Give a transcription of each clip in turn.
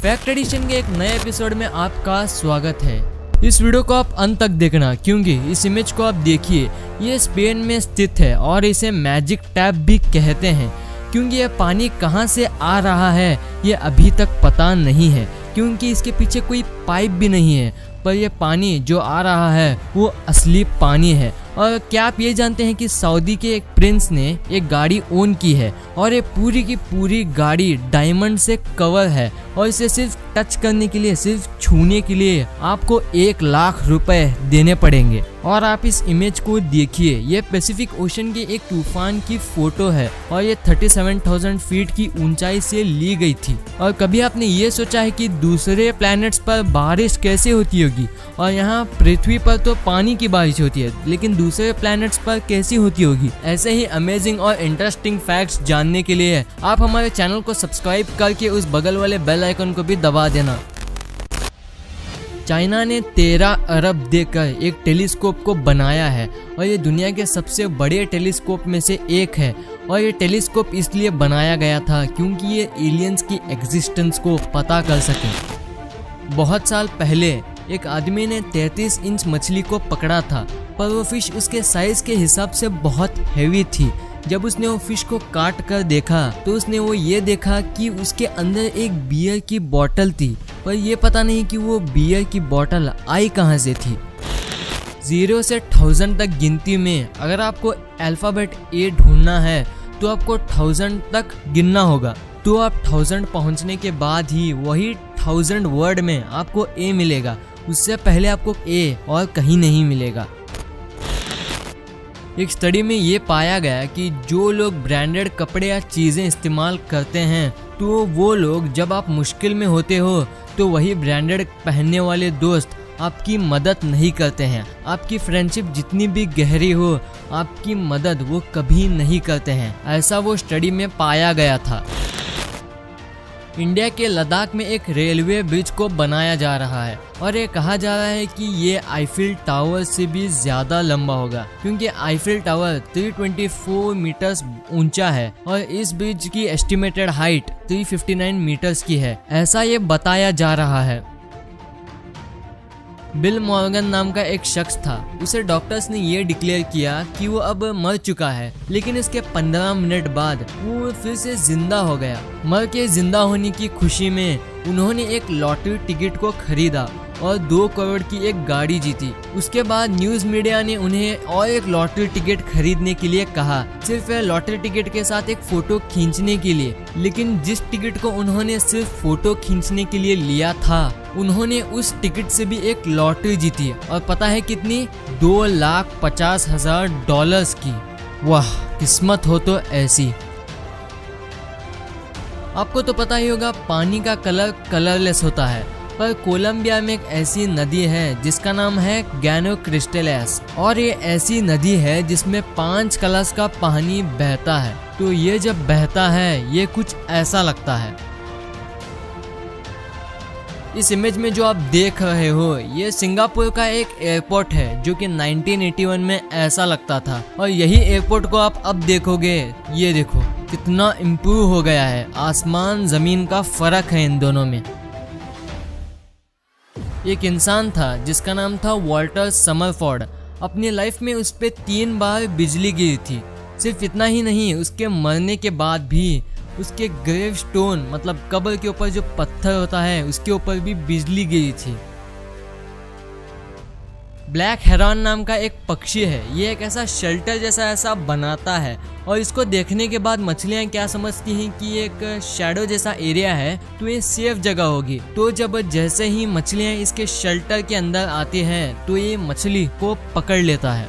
Fact addition के एक नए एपिसोड में आपका स्वागत है। इस वीडियो को आप अंत तक देखना क्योंकि इस इमेज को आप देखिए, ये स्पेन में स्थित है और इसे मैजिक टैप भी कहते हैं क्योंकि यह पानी कहां से आ रहा है ये अभी तक पता नहीं है क्योंकि इसके पीछे कोई पाइप भी नहीं है, पर यह पानी जो आ रहा है वो असली पानी है। और क्या आप ये जानते हैं कि सऊदी के एक प्रिंस ने एक गाड़ी ओन की है और ये पूरी की पूरी गाड़ी डायमंड से कवर है और इसे सिर्फ टच करने के लिए, सिर्फ छूने के लिए आपको 1 लाख रुपए देने पड़ेंगे। और आप इस इमेज को देखिए, ये पैसिफिक ओशन के एक तूफान की फोटो है और ये 37,000 फीट की ऊंचाई से ली गई थी। और कभी आपने ये सोचा है कि दूसरे प्लैनेट्स पर बारिश कैसे होती होगी और यहाँ पृथ्वी पर तो पानी की बारिश होती है, लेकिन दूसरे प्लैनेट्स पर कैसी होती होगी? ऐसे ही अमेजिंग और इंटरेस्टिंग फैक्ट्स जानने के लिए आप हमारे चैनल को सब्सक्राइब करके उस बगल वाले बेल आइकन को भी दबा देना। चाइना ने 13 अरब देकर एक टेलीस्कोप को बनाया है और ये दुनिया के सबसे बड़े टेलीस्कोप में से एक है। और ये टेलीस्कोप इसलिए बनाया गया था क्योंकि ये एलियंस की एग्जिस्टेंस को पता कर सके। बहुत साल पहले एक आदमी ने 33 इंच मछली को पकड़ा था, पर वो फिश उसके साइज के हिसाब से बहुत हैवी थी। जब उसने वो फिश को काट कर देखा तो उसने वो ये देखा कि उसके अंदर एक बियर की बोतल थी, पर ये पता नहीं कि वो बियर की बोतल आई कहाँ से थी। 0 से 1000 तक गिनती में अगर आपको अल्फाबेट ए ढूंढना है तो आपको 1000 तक गिनना होगा। तो आप 1000 पहुंचने के बाद ही वही 1000 वर्ड में आपको ए मिलेगा, उससे पहले आपको ए और कहीं नहीं मिलेगा। एक स्टडी में ये पाया गया कि जो लोग ब्रांडेड कपड़े या चीज़ें इस्तेमाल करते हैं तो वो लोग जब आप मुश्किल में होते हो तो वही ब्रांडेड पहनने वाले दोस्त आपकी मदद नहीं करते हैं। आपकी फ्रेंडशिप जितनी भी गहरी हो, आपकी मदद वो कभी नहीं करते हैं। ऐसा वो स्टडी में पाया गया था। इंडिया के लद्दाख में एक रेलवे ब्रिज को बनाया जा रहा है और ये कहा जा रहा है कि ये आईफिल टावर से भी ज्यादा लंबा होगा क्योंकि आईफिल टावर 324 मीटर्स ऊंचा है और इस ब्रिज की एस्टिमेटेड हाइट 359 मीटर्स की है, ऐसा ये बताया जा रहा है। बिल मॉर्गन नाम का एक शख्स था, उसे डॉक्टर्स ने ये डिक्लेयर किया कि वो अब मर चुका है, लेकिन इसके 15 मिनट बाद वो फिर से जिंदा हो गया। मर के जिंदा होने की खुशी में उन्होंने एक लॉटरी टिकट को खरीदा और 2 करोड़ की एक गाड़ी जीती। उसके बाद न्यूज मीडिया ने उन्हें और एक लॉटरी टिकट खरीदने के लिए कहा, सिर्फ लॉटरी टिकट के साथ एक फोटो खींचने के लिए। लेकिन जिस टिकट को उन्होंने सिर्फ फोटो खींचने के लिए लिया था, उन्होंने उस टिकट से भी एक लॉटरी जीती और पता है कितनी? $2,50,000 की। वाह, किस्मत हो तो ऐसी। आपको तो पता ही होगा पानी का कलर कलरलेस होता है, पर कोलंबिया में एक ऐसी नदी है जिसका नाम है गैनो क्रिस्टलेस और ये ऐसी नदी है जिसमें 5 कलर्स का पानी बहता है। तो ये जब बहता है ये कुछ ऐसा लगता है। इस इमेज में जो आप देख रहे हो ये सिंगापुर का एक एयरपोर्ट है जो कि 1981 में ऐसा लगता था और यही एयरपोर्ट को आप अब देखोगे, ये देखो कितना इम्प्रूव हो गया है। आसमान जमीन का फर्क है इन दोनों में। एक इंसान था जिसका नाम था वॉल्टर समरफोर्ड। अपनी लाइफ में उस पे 3 बार बिजली गिरी थी। सिर्फ इतना ही नहीं, उसके मरने के बाद भी उसके ग्रेव स्टोन मतलब कब्र के ऊपर जो पत्थर होता है उसके ऊपर भी बिजली गिरी थी। ब्लैक हेरॉन नाम का एक पक्षी है, ये एक ऐसा शेल्टर जैसा ऐसा बनाता है और इसको देखने के बाद मछलियाँ क्या समझती हैं कि ये एक शैडो जैसा एरिया है तो ये सेफ जगह होगी। तो जब जैसे ही मछलियाँ इसके शेल्टर के अंदर आती हैं तो ये मछली को पकड़ लेता है।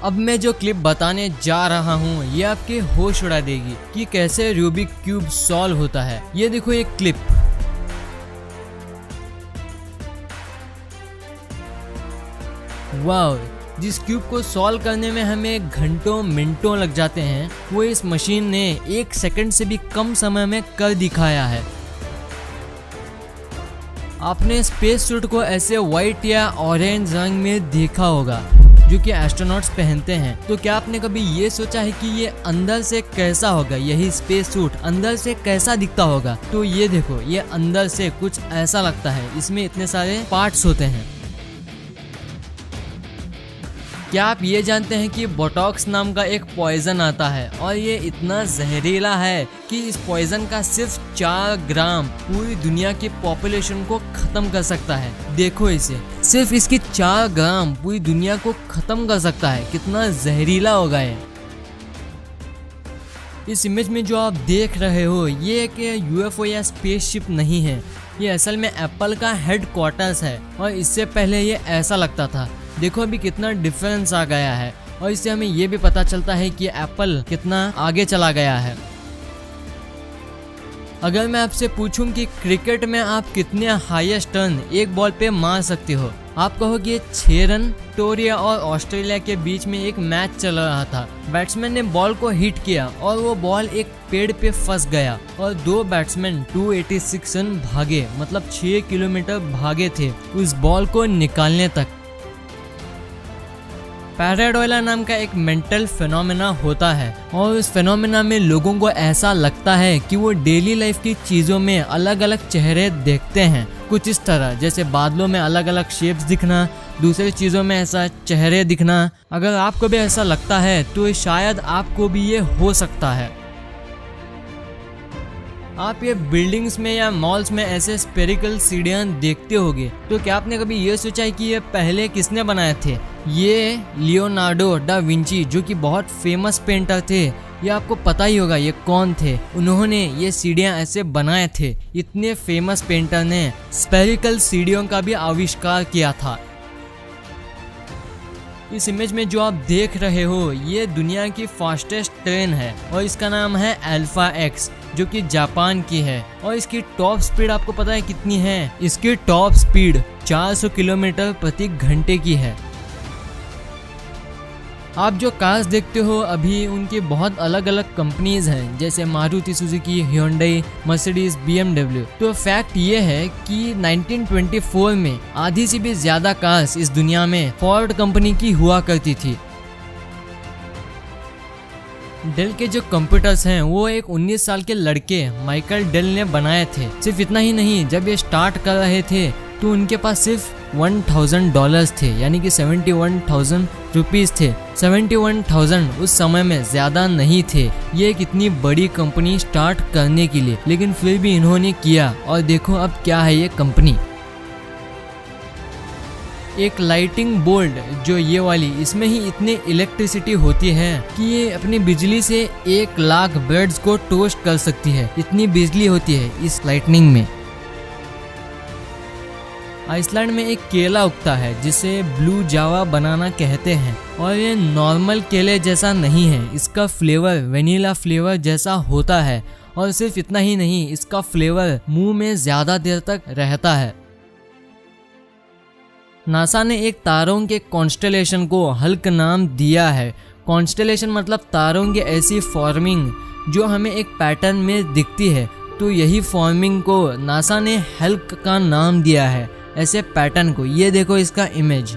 अब मैं जो क्लिप बताने जा रहा हूँ ये आपके होश उड़ा देगी कि कैसे रूबिक क्यूब सॉल्व होता है। ये देखो एक क्लिप। वाव, जिस क्यूब को सॉल्व करने में हमें घंटों मिनटों लग जाते हैं वो इस मशीन ने 1 सेकंड से भी कम समय में कर दिखाया है। आपने स्पेस सूट को ऐसे व्हाइट या ऑरेंज रंग में देखा होगा जो कि एस्ट्रोनॉट्स पहनते हैं। तो क्या आपने कभी ये सोचा है कि ये अंदर से कैसा होगा, यही स्पेस सूट अंदर से कैसा दिखता होगा? तो ये देखो, ये अंदर से कुछ ऐसा लगता है, इसमें इतने सारे पार्ट्स होते हैं। क्या आप ये जानते हैं कि बोटॉक्स नाम का एक पॉइजन आता है और ये इतना जहरीला है कि इस पॉइजन का सिर्फ 4 ग्राम पूरी दुनिया की पॉपुलेशन को खत्म कर सकता है। देखो इसे, सिर्फ इसकी 4 ग्राम पूरी दुनिया को खत्म कर सकता है। कितना जहरीला होगा ये। इस इमेज में जो आप देख रहे हो ये एक यूएफओ या स्पेसशिप नहीं है, ये असल में एप्पल का हेडक्वार्टर्स है और इससे पहले ये ऐसा लगता था। देखो अभी कितना डिफरेंस आ गया है और इससे हमें ये भी पता चलता है कि एप्पल कितना आगे चला गया है। अगर मैं आपसे पूछूं कि क्रिकेट में आप कितने हाईएस्ट रन एक बॉल पे मार सकते हो, आप कहोगे 6 रन। विक्टोरिया और ऑस्ट्रेलिया के बीच में एक मैच चल रहा था। बैट्समैन ने बॉल को हिट किया और वो बॉल एक पेड़ पे फंस गया और 2 बैट्समैन 286 रन भागे, मतलब 6 किलोमीटर भागे थे उस बॉल को निकालने तक। पैराडोइला नाम का एक मेंटल फिनोमेना होता है और उस फिनोमेना में लोगों को ऐसा लगता है कि वो डेली लाइफ की चीजों में अलग अलग चेहरे देखते हैं। कुछ इस तरह, जैसे बादलों में अलग अलग शेप्स दिखना, दूसरी चीजों में ऐसा चेहरे दिखना। अगर आपको भी ऐसा लगता है तो शायद आपको भी ये हो सकता है। आप ये बिल्डिंग्स में या मॉल्स में ऐसे स्पेरिकल सीढ़ियां देखते होगे, तो क्या आपने कभी ये सोचा है कि ये पहले किसने बनाए थे? ये लियोनार्डो डा विंची, जो कि बहुत फेमस पेंटर थे, ये आपको पता ही होगा ये कौन थे। उन्होंने ये सीढ़ियां ऐसे बनाए थे। इतने फेमस पेंटर ने स्पेरिकल सीढ़ियों का भी आविष्कार किया था। इस इमेज में जो आप देख रहे हो ये दुनिया की फास्टेस्ट ट्रेन है और इसका नाम है अल्फा एक्स, जो कि जापान की है। और इसकी टॉप स्पीड आपको पता है कितनी है? इसकी टॉप स्पीड 400 किलोमीटर प्रति घंटे की है। आप जो कार्स देखते हो अभी, उनकी बहुत अलग अलग कंपनीज हैं, जैसे Maruti Suzuki, hyundai, Mercedes, BMW। तो फैक्ट ये है कि 1924 में आधी से भी ज्यादा कार्स इस दुनिया में फोर्ड कंपनी की हुआ करती थी। डेल के जो कंप्यूटर्स हैं वो एक 19 साल के लड़के माइकल डेल ने बनाए थे। सिर्फ इतना ही नहीं, जब ये स्टार्ट कर रहे थे तो उनके पास सिर्फ $1000 थे, यानी कि 71,000 रुपीज थे। 71,000 उस समय में ज्यादा नहीं थे ये एक इतनी बड़ी कंपनी स्टार्ट करने के लिए, लेकिन फिर भी इन्होंने किया। और देखो अब क्या है ये कंपनी। एक लाइटिंग बोल्ट जो ये वाली, इसमें ही इतनी इलेक्ट्रिसिटी होती है कि ये अपनी बिजली से 1 लाख ब्रेड्स को टोस्ट कर सकती है। इतनी बिजली होती है इस लाइटनिंग में। आइसलैंड में एक केला उगता है जिसे ब्लू जावा बनाना कहते हैं और ये नॉर्मल केले जैसा नहीं है। इसका फ्लेवर वेनिला फ्लेवर जैसा होता है और सिर्फ इतना ही नहीं, इसका फ्लेवर मुंह में ज्यादा देर तक रहता है। नासा ने एक तारों के कॉन्स्टेलेशन को हल्क नाम दिया है। कॉन्स्टेलेशन मतलब तारों की ऐसी फॉर्मिंग जो हमें एक पैटर्न में दिखती है, तो यही फॉर्मिंग को नासा ने हल्क का नाम दिया है, ऐसे पैटर्न को। ये देखो इसका इमेज।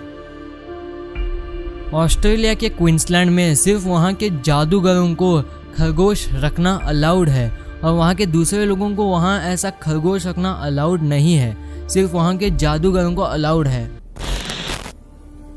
ऑस्ट्रेलिया के क्वींसलैंड में सिर्फ वहाँ के जादूगरों को खरगोश रखना अलाउड है और वहाँ के दूसरे लोगों को वहाँ ऐसा खरगोश रखना अलाउड नहीं है, सिर्फ वहाँ के जादूगरों को अलाउड है।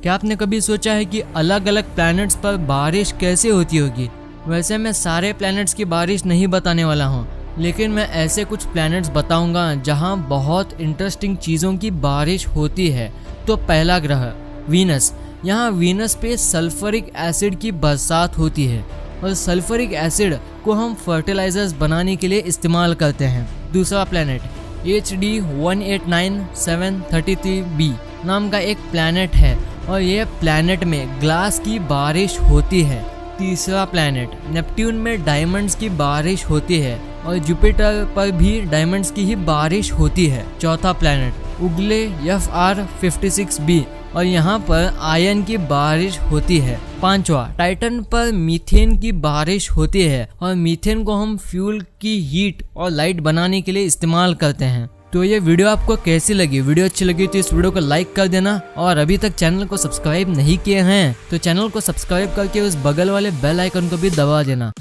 क्या आपने कभी सोचा है कि अलग अलग प्लैनेट्स पर बारिश कैसे होती होगी? वैसे मैं सारे प्लैनेट्स की बारिश नहीं बताने वाला हूँ, लेकिन मैं ऐसे कुछ प्लैनेट्स बताऊंगा जहां बहुत इंटरेस्टिंग चीज़ों की बारिश होती है। तो पहला ग्रह वीनस। यहाँ वीनस पे सल्फरिक एसिड की बरसात होती है और सल्फरिक एसिड को हम फर्टिलाइजर्स बनाने के लिए इस्तेमाल करते हैं। दूसरा प्लैनेट HD 189733b नाम का एक प्लैनेट है और यह प्लैनेट में ग्लास की बारिश होती है। तीसरा प्लैनेट नेपट्यून में डायमंड्स की बारिश होती है और जुपिटर पर भी डायमंड्स की ही बारिश होती है। चौथा प्लैनेट उगले FR56b और यहाँ पर आयरन की बारिश होती है। पांचवा टाइटन पर मीथेन की बारिश होती है और मीथेन को हम फ्यूल की हीट और लाइट बनाने के लिए इस्तेमाल करते हैं। तो ये वीडियो आपको कैसी लगी? वीडियो अच्छी लगी तो इस वीडियो को लाइक कर देना, और अभी तक चैनल को सब्सक्राइब नहीं किए हैं तो चैनल को सब्सक्राइब करके उस बगल वाले बेल आइकन को भी दबा देना।